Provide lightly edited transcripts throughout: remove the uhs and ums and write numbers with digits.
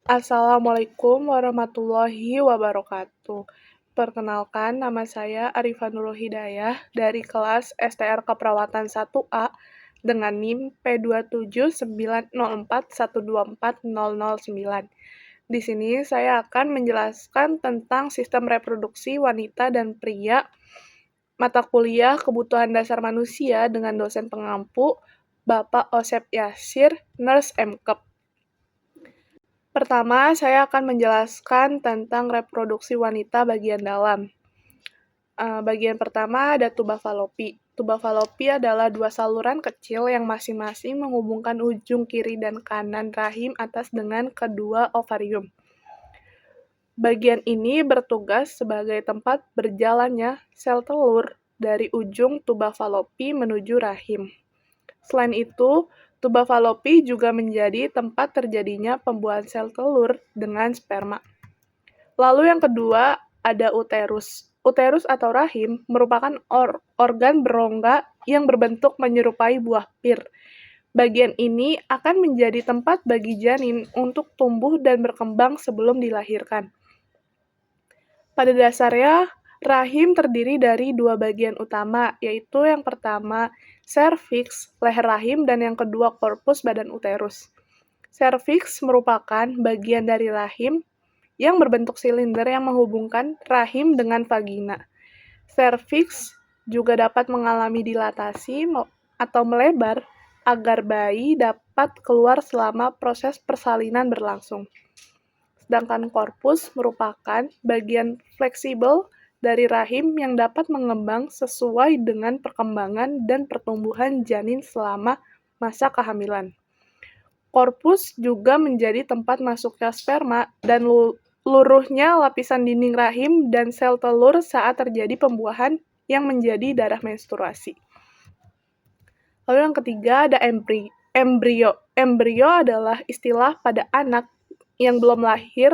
Assalamualaikum warahmatullahi wabarakatuh. Perkenalkan, nama saya Arifah Nurul Hidayah dari kelas STR Keperawatan 1A dengan NIM P27904124009. Di sini saya akan menjelaskan tentang sistem reproduksi wanita dan pria, mata kuliah Kebutuhan Dasar Manusia dengan dosen pengampu Bapak Osep Yasir, Nurse MKEP. Pertama, saya akan menjelaskan tentang reproduksi wanita bagian dalam. Bagian pertama ada tuba falopi. Tuba falopi adalah dua saluran kecil yang masing-masing menghubungkan ujung kiri dan kanan rahim atas dengan kedua ovarium. Bagian ini bertugas sebagai tempat berjalannya sel telur dari ujung tuba falopi menuju rahim. Selain itu, tuba falopi juga menjadi tempat terjadinya pembuahan sel telur dengan sperma. Lalu yang kedua, ada uterus. Uterus atau rahim merupakan organ berongga yang berbentuk menyerupai buah pir. Bagian ini akan menjadi tempat bagi janin untuk tumbuh dan berkembang sebelum dilahirkan. Pada dasarnya, rahim terdiri dari dua bagian utama, yaitu yang pertama, serviks, leher rahim, dan yang kedua, korpus badan uterus. Serviks merupakan bagian dari rahim yang berbentuk silinder yang menghubungkan rahim dengan vagina. Serviks juga dapat mengalami dilatasi atau melebar agar bayi dapat keluar selama proses persalinan berlangsung. Sedangkan korpus merupakan bagian fleksibel dari rahim yang dapat mengembang sesuai dengan perkembangan dan pertumbuhan janin selama masa kehamilan. Korpus juga menjadi tempat masuknya sperma dan luruhnya lapisan dinding rahim dan sel telur saat terjadi pembuahan yang menjadi darah menstruasi. Lalu yang ketiga ada embrio. Embrio adalah istilah pada anak yang belum lahir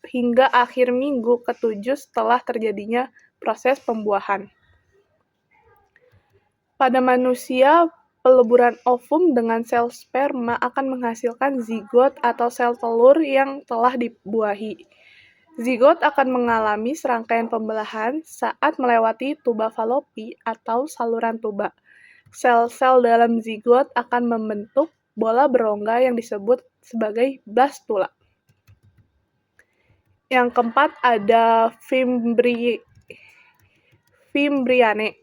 hingga akhir minggu ke-7 setelah terjadinya proses pembuahan. Pada manusia, peleburan ovum dengan sel sperma akan menghasilkan zigot atau sel telur yang telah dibuahi. Zigot akan mengalami serangkaian pembelahan saat melewati tuba falopi atau saluran tuba. Sel-sel dalam zigot akan membentuk bola berongga yang disebut sebagai blastula. Yang keempat ada fimbriane.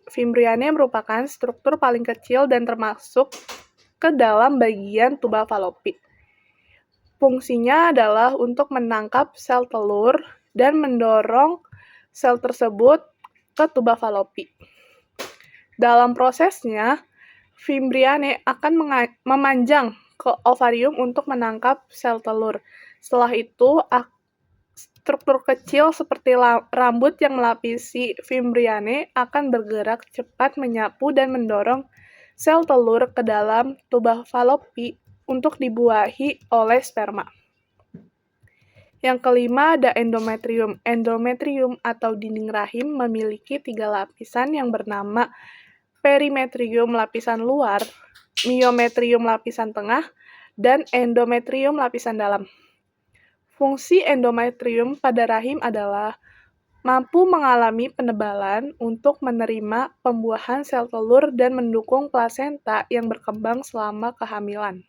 Fimbriane merupakan struktur paling kecil dan termasuk ke dalam bagian tuba falopi. Fungsinya adalah untuk menangkap sel telur dan mendorong sel tersebut ke tuba falopi. Dalam prosesnya, fimbriane akan memanjang ke ovarium untuk menangkap sel telur. Setelah itu, struktur kecil seperti rambut yang melapisi fimbriane akan bergerak cepat menyapu dan mendorong sel telur ke dalam tuba falopi untuk dibuahi oleh sperma. Yang kelima ada endometrium. Endometrium atau dinding rahim memiliki 3 lapisan yang bernama perimetrium lapisan luar, miometrium lapisan tengah, dan endometrium lapisan dalam. Fungsi endometrium pada rahim adalah mampu mengalami penebalan untuk menerima pembuahan sel telur dan mendukung plasenta yang berkembang selama kehamilan.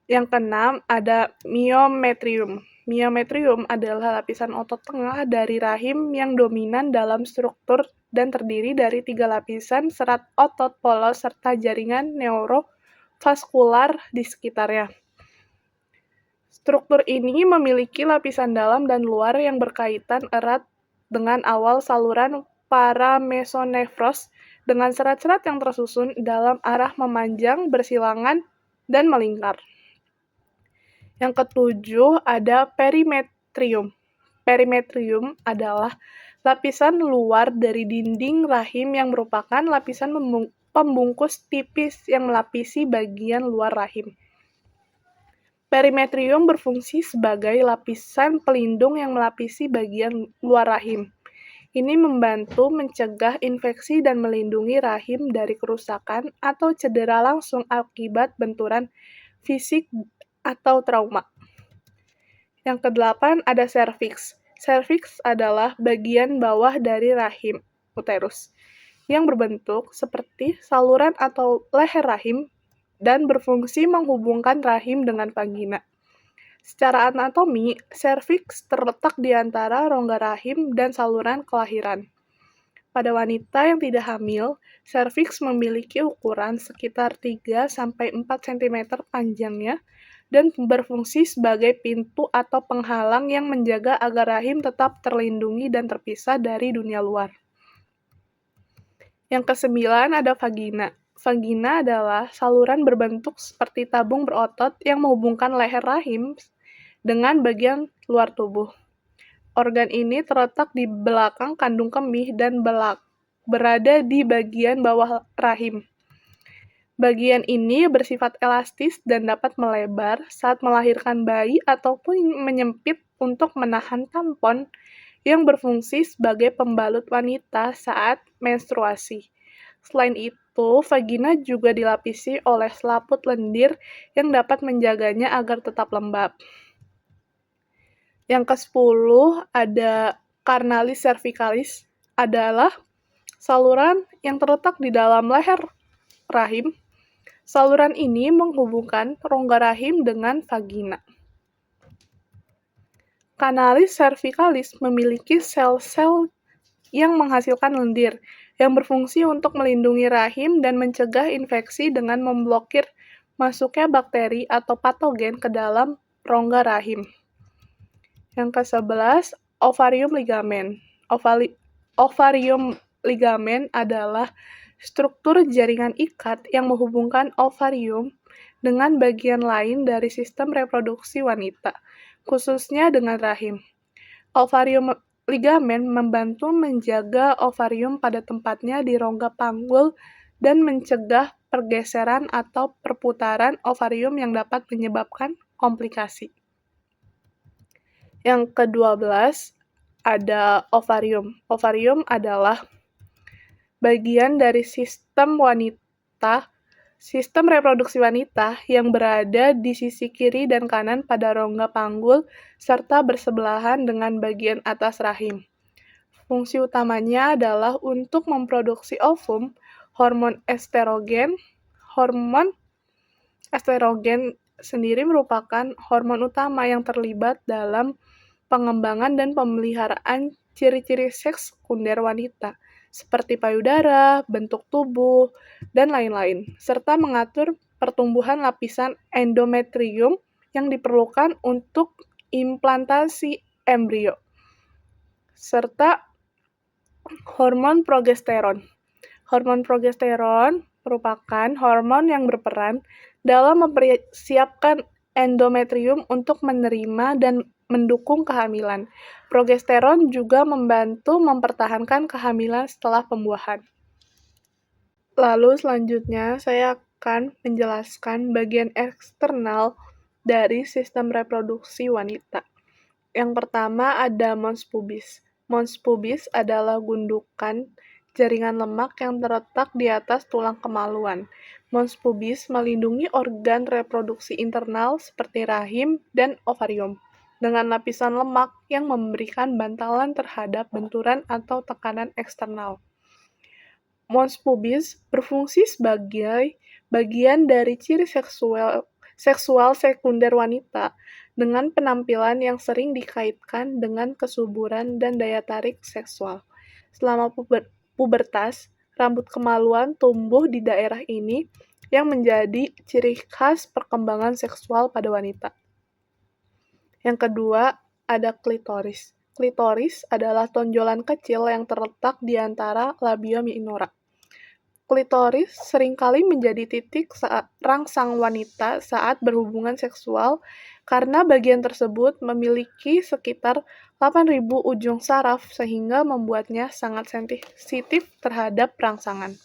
Yang keenam ada miometrium. Miometrium adalah lapisan otot tengah dari rahim yang dominan dalam struktur dan terdiri dari 3 lapisan serat otot polos serta jaringan neurovaskular di sekitarnya. Struktur ini memiliki lapisan dalam dan luar yang berkaitan erat dengan awal saluran paramesonefros dengan serat-serat yang tersusun dalam arah memanjang, bersilangan, dan melingkar. Yang ketujuh ada perimetrium. Perimetrium adalah lapisan luar dari dinding rahim yang merupakan lapisan pembungkus tipis yang melapisi bagian luar rahim. Perimetrium berfungsi sebagai lapisan pelindung yang melapisi bagian luar rahim. Ini membantu mencegah infeksi dan melindungi rahim dari kerusakan atau cedera langsung akibat benturan fisik atau trauma. Yang kedelapan ada serviks. Serviks adalah bagian bawah dari rahim uterus yang berbentuk seperti saluran atau leher rahim dan berfungsi menghubungkan rahim dengan vagina. Secara anatomi, serviks terletak di antara rongga rahim dan saluran kelahiran. Pada wanita yang tidak hamil, serviks memiliki ukuran sekitar 3-4 cm panjangnya dan berfungsi sebagai pintu atau penghalang yang menjaga agar rahim tetap terlindungi dan terpisah dari dunia luar. Yang kesembilan ada vagina. Vagina adalah saluran berbentuk seperti tabung berotot yang menghubungkan leher rahim dengan bagian luar tubuh. Organ ini terletak di belakang kandung kemih dan berada di bagian bawah rahim. Bagian ini bersifat elastis dan dapat melebar saat melahirkan bayi ataupun menyempit untuk menahan tampon yang berfungsi sebagai pembalut wanita saat menstruasi. Selain itu, vagina juga dilapisi oleh selaput lendir yang dapat menjaganya agar tetap lembab. Yang ke-10 ada carnalis cervicalis, adalah saluran yang terletak di dalam leher rahim. Saluran ini menghubungkan rongga rahim dengan vagina. Carnalis cervicalis memiliki sel-sel yang menghasilkan lendir, yang berfungsi untuk melindungi rahim dan mencegah infeksi dengan memblokir masuknya bakteri atau patogen ke dalam rongga rahim. Yang ke-11, ovarium ligamen. Ovarium ligamen adalah struktur jaringan ikat yang menghubungkan ovarium dengan bagian lain dari sistem reproduksi wanita, khususnya dengan rahim. Ovarium ligamen membantu menjaga ovarium pada tempatnya di rongga panggul dan mencegah pergeseran atau perputaran ovarium yang dapat menyebabkan komplikasi. Yang ke-12 ada ovarium. Ovarium adalah bagian dari sistem reproduksi wanita yang berada di sisi kiri dan kanan pada rongga panggul serta bersebelahan dengan bagian atas rahim. Fungsi utamanya adalah untuk memproduksi ovum, hormon estrogen. Hormon estrogen sendiri merupakan hormon utama yang terlibat dalam pengembangan dan pemeliharaan ciri-ciri seks sekunder wanita, seperti payudara, bentuk tubuh, dan lain-lain, serta mengatur pertumbuhan lapisan endometrium yang diperlukan untuk implantasi embrio, serta hormon progesteron. Hormon progesteron merupakan hormon yang berperan dalam mempersiapkan endometrium untuk menerima dan mendukung kehamilan. Progesteron juga membantu mempertahankan kehamilan setelah pembuahan. Lalu selanjutnya saya akan menjelaskan bagian eksternal dari sistem reproduksi wanita. Yang pertama ada mons pubis. Mons pubis adalah gundukan jaringan lemak yang terletak di atas tulang kemaluan. Mons pubis melindungi organ reproduksi internal seperti rahim dan ovarium dengan lapisan lemak yang memberikan bantalan terhadap benturan atau tekanan eksternal. Mons pubis berfungsi sebagai bagian dari ciri seksual sekunder wanita dengan penampilan yang sering dikaitkan dengan kesuburan dan daya tarik seksual. Selama pubertas, rambut kemaluan tumbuh di daerah ini yang menjadi ciri khas perkembangan seksual pada wanita. Yang kedua, ada klitoris. Klitoris adalah tonjolan kecil yang terletak di antara labia minora. Klitoris seringkali menjadi titik rangsang wanita saat berhubungan seksual karena bagian tersebut memiliki sekitar 8.000 ujung saraf sehingga membuatnya sangat sensitif terhadap rangsangan.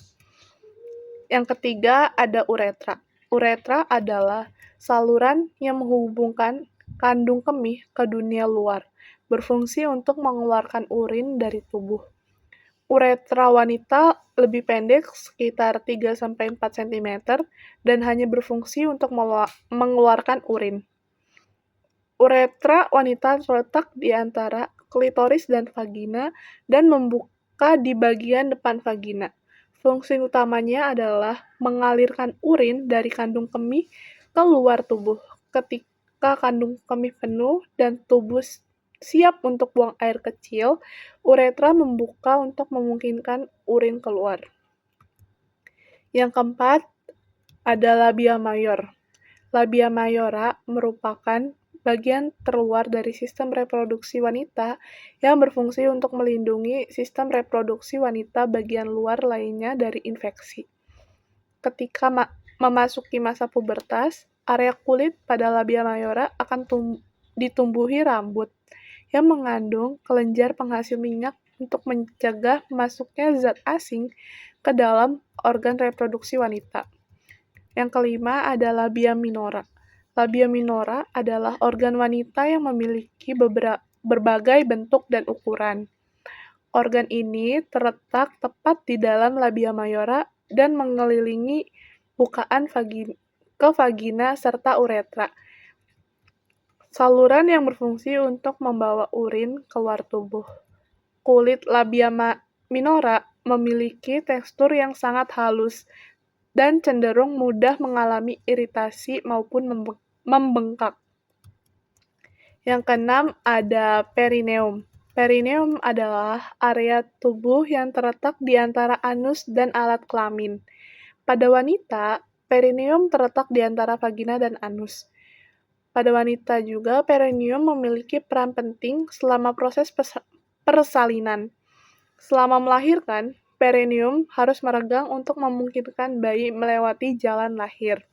Yang ketiga ada uretra. Uretra adalah saluran yang menghubungkan kandung kemih ke dunia luar, berfungsi untuk mengeluarkan urin dari tubuh. Uretra wanita lebih pendek sekitar 3-4 cm dan hanya berfungsi untuk mengeluarkan urin. Uretra wanita terletak di antara klitoris dan vagina dan membuka di bagian depan vagina. Fungsi utamanya adalah mengalirkan urin dari kandung kemih ke luar tubuh. Ketika kandung kemih penuh dan tubuh siap untuk buang air kecil, uretra membuka untuk memungkinkan urin keluar. Yang keempat, ada labia mayor. Labia mayora merupakan bagian terluar dari sistem reproduksi wanita yang berfungsi untuk melindungi sistem reproduksi wanita bagian luar lainnya dari infeksi. Ketika memasuki masa pubertas, area kulit pada labia mayora akan ditumbuhi rambut yang mengandung kelenjar penghasil minyak untuk mencegah masuknya zat asing ke dalam organ reproduksi wanita. Yang kelima ada labia minora. Labia minora adalah organ wanita yang memiliki berbagai bentuk dan ukuran. Organ ini terletak tepat di dalam labia mayora dan mengelilingi bukaan vagina serta uretra. Saluran yang berfungsi untuk membawa urin keluar tubuh. Kulit labia minora memiliki tekstur yang sangat halus dan cenderung mudah mengalami iritasi maupun membengkak. Yang keenam ada perineum. Perineum adalah area tubuh yang terletak di antara anus dan alat kelamin. Pada wanita, perineum terletak di antara vagina dan anus. Pada wanita juga, perineum memiliki peran penting selama proses persalinan. Selama melahirkan, perineum harus meregang untuk memungkinkan bayi melewati jalan lahir.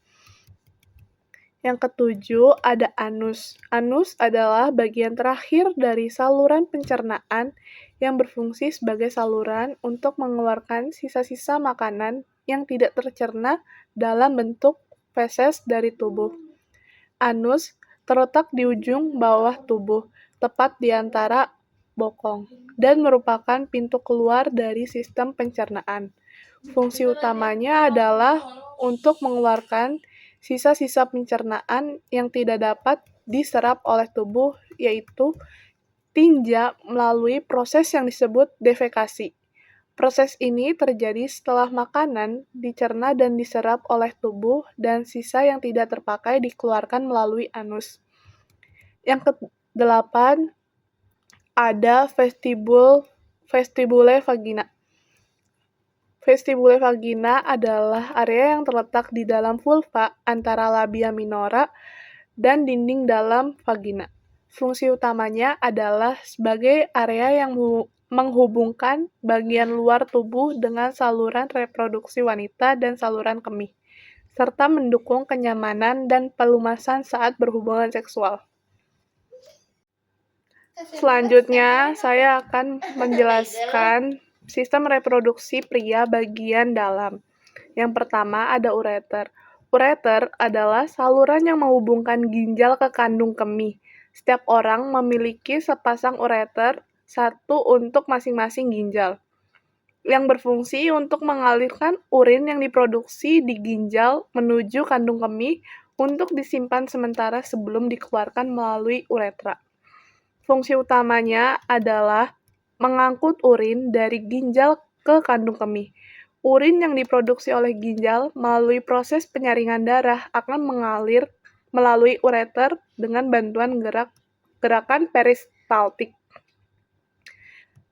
Yang ketujuh, ada anus. Anus adalah bagian terakhir dari saluran pencernaan yang berfungsi sebagai saluran untuk mengeluarkan sisa-sisa makanan yang tidak tercerna dalam bentuk feses dari tubuh. Anus terletak di ujung bawah tubuh, tepat di antara bokong, dan merupakan pintu keluar dari sistem pencernaan. Fungsi utamanya adalah untuk mengeluarkan sisa-sisa pencernaan yang tidak dapat diserap oleh tubuh, yaitu tinja melalui proses yang disebut defekasi. Proses ini terjadi setelah makanan dicerna dan diserap oleh tubuh dan sisa yang tidak terpakai dikeluarkan melalui anus. Yang kedelapan, ada vestibule vagina. Vestibule vagina adalah area yang terletak di dalam vulva antara labia minora dan dinding dalam vagina. Fungsi utamanya adalah sebagai area yang menghubungkan bagian luar tubuh dengan saluran reproduksi wanita dan saluran kemih, serta mendukung kenyamanan dan pelumasan saat berhubungan seksual. Selanjutnya, saya akan menjelaskan sistem reproduksi pria bagian dalam. Yang pertama ada ureter. Ureter adalah saluran yang menghubungkan ginjal ke kandung kemih. Setiap orang memiliki sepasang ureter, satu untuk masing-masing ginjal, yang berfungsi untuk mengalirkan urin yang diproduksi di ginjal menuju kandung kemih untuk disimpan sementara sebelum dikeluarkan melalui uretra. Fungsi utamanya adalah mengangkut urin dari ginjal ke kandung kemih. Urin yang diproduksi oleh ginjal melalui proses penyaringan darah akan mengalir melalui ureter dengan bantuan gerakan peristaltik.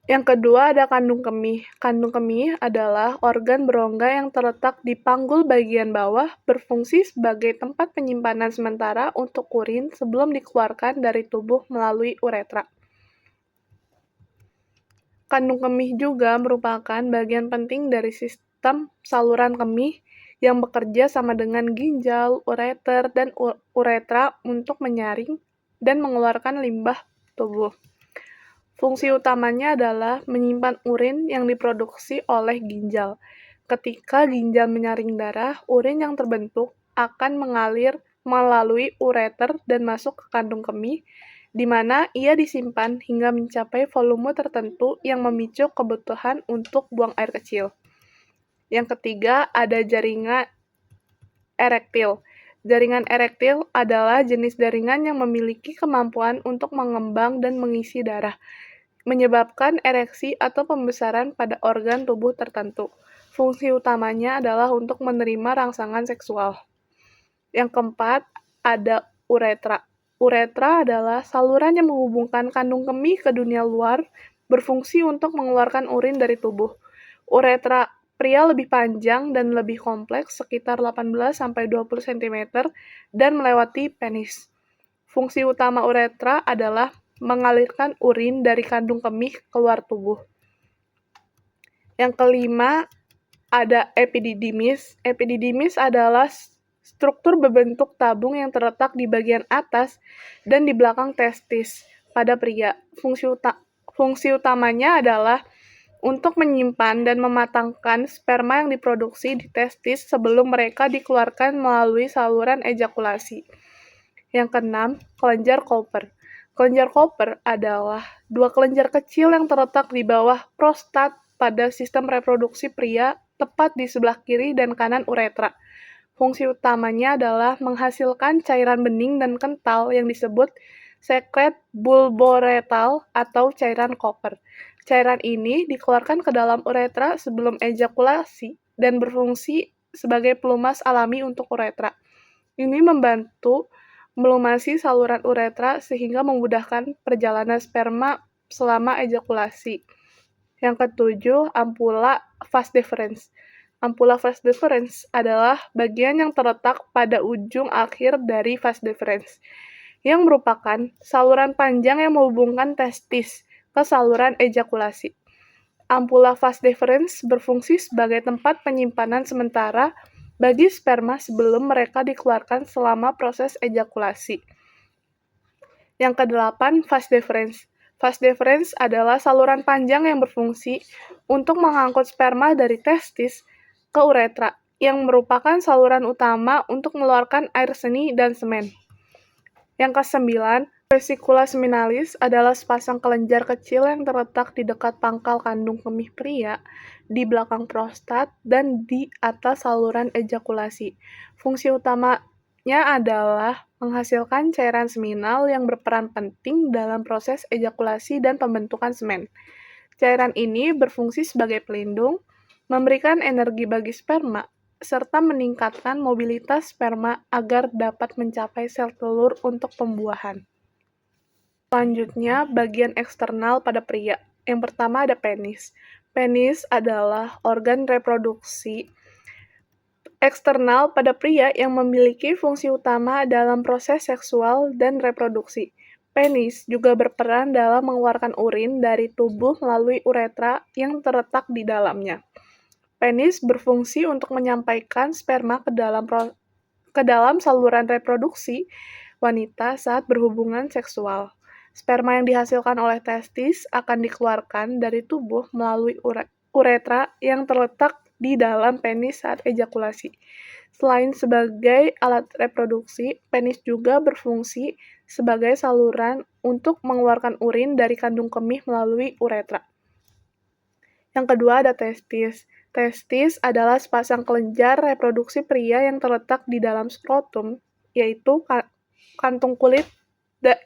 Yang kedua ada kandung kemih. Kandung kemih adalah organ berongga yang terletak di panggul bagian bawah, berfungsi sebagai tempat penyimpanan sementara untuk urin sebelum dikeluarkan dari tubuh melalui uretra. Kandung kemih juga merupakan bagian penting dari sistem saluran kemih yang bekerja sama dengan ginjal, ureter, dan uretra untuk menyaring dan mengeluarkan limbah tubuh. Fungsi utamanya adalah menyimpan urin yang diproduksi oleh ginjal. Ketika ginjal menyaring darah, urin yang terbentuk akan mengalir melalui ureter dan masuk ke kandung kemih, di mana ia disimpan hingga mencapai volume tertentu yang memicu kebutuhan untuk buang air kecil. Yang ketiga, ada jaringan erektil. Jaringan erektil adalah jenis jaringan yang memiliki kemampuan untuk mengembang dan mengisi darah, menyebabkan ereksi atau pembesaran pada organ tubuh tertentu. Fungsi utamanya adalah untuk menerima rangsangan seksual. Yang keempat, ada uretra. Uretra adalah saluran yang menghubungkan kandung kemih ke dunia luar, berfungsi untuk mengeluarkan urin dari tubuh. Uretra pria lebih panjang dan lebih kompleks, sekitar 18-20 cm, dan melewati penis. Fungsi utama uretra adalah mengalirkan urin dari kandung kemih keluar tubuh. Yang kelima, ada epididymis. Epididymis adalah struktur berbentuk tabung yang terletak di bagian atas dan di belakang testis pada pria. Fungsi utamanya adalah untuk menyimpan dan mematangkan sperma yang diproduksi di testis sebelum mereka dikeluarkan melalui saluran ejakulasi. Yang keenam, kelenjar Cooper. Kelenjar Cooper adalah dua kelenjar kecil yang terletak di bawah prostat pada sistem reproduksi pria, tepat di sebelah kiri dan kanan uretra. Fungsi utamanya adalah menghasilkan cairan bening dan kental yang disebut sekret bulboretal atau cairan Cooper. Cairan ini dikeluarkan ke dalam uretra sebelum ejakulasi dan berfungsi sebagai pelumas alami untuk uretra. Ini membantu melumasi saluran uretra sehingga memudahkan perjalanan sperma selama ejakulasi. Yang ketujuh, ampula vas deferens. Ampula vas deferens adalah bagian yang terletak pada ujung akhir dari vas deferens, yang merupakan saluran panjang yang menghubungkan testis ke saluran ejakulasi. Ampula vas deferens berfungsi sebagai tempat penyimpanan sementara bagi sperma sebelum mereka dikeluarkan selama proses ejakulasi. Yang kedelapan, vas deferens. Vas deferens adalah saluran panjang yang berfungsi untuk mengangkut sperma dari testis ke uretra, yang merupakan saluran utama untuk mengeluarkan air seni dan semen. Yang kesembilan, vesicula seminalis adalah sepasang kelenjar kecil yang terletak di dekat pangkal kandung kemih pria, di belakang prostat, dan di atas saluran ejakulasi. Fungsi utamanya adalah menghasilkan cairan seminal yang berperan penting dalam proses ejakulasi dan pembentukan semen. Cairan ini berfungsi sebagai pelindung, memberikan energi bagi sperma, serta meningkatkan mobilitas sperma agar dapat mencapai sel telur untuk pembuahan. Selanjutnya, bagian eksternal pada pria. Yang pertama ada penis. Penis adalah organ reproduksi eksternal pada pria yang memiliki fungsi utama dalam proses seksual dan reproduksi. Penis juga berperan dalam mengeluarkan urin dari tubuh melalui uretra yang terletak di dalamnya. Penis berfungsi untuk menyampaikan sperma ke dalam saluran reproduksi wanita saat berhubungan seksual. Sperma yang dihasilkan oleh testis akan dikeluarkan dari tubuh melalui uretra yang terletak di dalam penis saat ejakulasi. Selain sebagai alat reproduksi, penis juga berfungsi sebagai saluran untuk mengeluarkan urin dari kandung kemih melalui uretra. Yang kedua ada testis. Testis adalah sepasang kelenjar reproduksi pria yang terletak di dalam skrotum, yaitu kantung kulit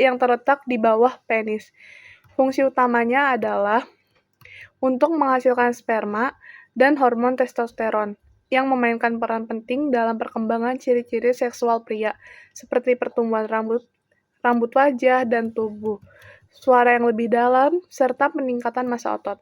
yang terletak di bawah penis. Fungsi utamanya adalah untuk menghasilkan sperma dan hormon testosteron, yang memainkan peran penting dalam perkembangan ciri-ciri seksual pria, seperti pertumbuhan rambut wajah, dan tubuh, suara yang lebih dalam, serta peningkatan massa otot.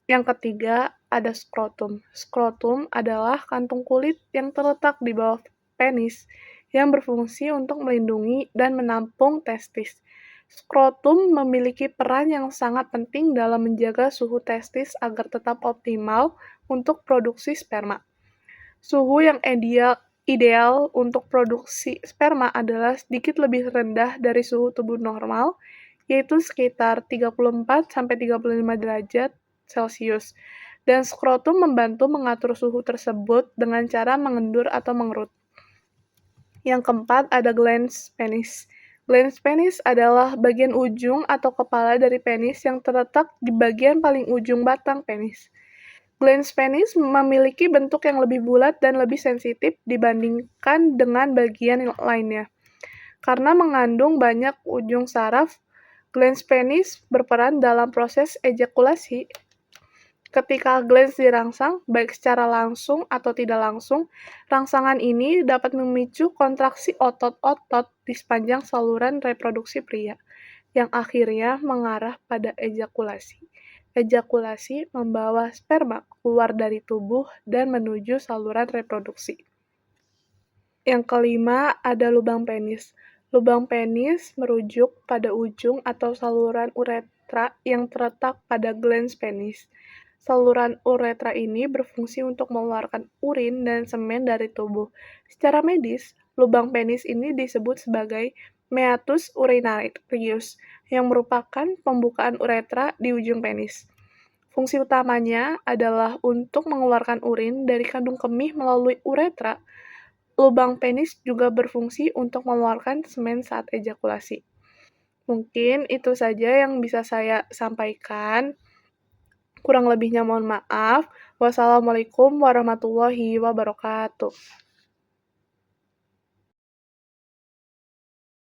Yang ketiga, ada skrotum. Skrotum adalah kantung kulit yang terletak di bawah penis, yang berfungsi untuk melindungi dan menampung testis. Skrotum memiliki peran yang sangat penting dalam menjaga suhu testis agar tetap optimal untuk produksi sperma. Suhu yang ideal untuk produksi sperma adalah sedikit lebih rendah dari suhu tubuh normal, yaitu sekitar 34-35 derajat Celcius, dan skrotum membantu mengatur suhu tersebut dengan cara mengendur atau mengerut. Yang keempat ada glans penis. Glans penis adalah bagian ujung atau kepala dari penis yang terletak di bagian paling ujung batang penis. Glans penis memiliki bentuk yang lebih bulat dan lebih sensitif dibandingkan dengan bagian lainnya. Karena mengandung banyak ujung saraf, glans penis berperan dalam proses ejakulasi. Ketika glans dirangsang, baik secara langsung atau tidak langsung, rangsangan ini dapat memicu kontraksi otot-otot di sepanjang saluran reproduksi pria, yang akhirnya mengarah pada ejakulasi. Ejakulasi membawa sperma keluar dari tubuh dan menuju saluran reproduksi. Yang kelima, ada lubang penis. Lubang penis merujuk pada ujung atau saluran uretra yang terletak pada glans penis. Saluran uretra ini berfungsi untuk mengeluarkan urin dan semen dari tubuh. Secara medis, lubang penis ini disebut sebagai meatus urinarius, yang merupakan pembukaan uretra di ujung penis. Fungsi utamanya adalah untuk mengeluarkan urin dari kandung kemih melalui uretra. Lubang penis juga berfungsi untuk mengeluarkan semen saat ejakulasi. Mungkin itu saja yang bisa saya sampaikan. Kurang lebihnya mohon maaf. Wassalamualaikum warahmatullahi wabarakatuh.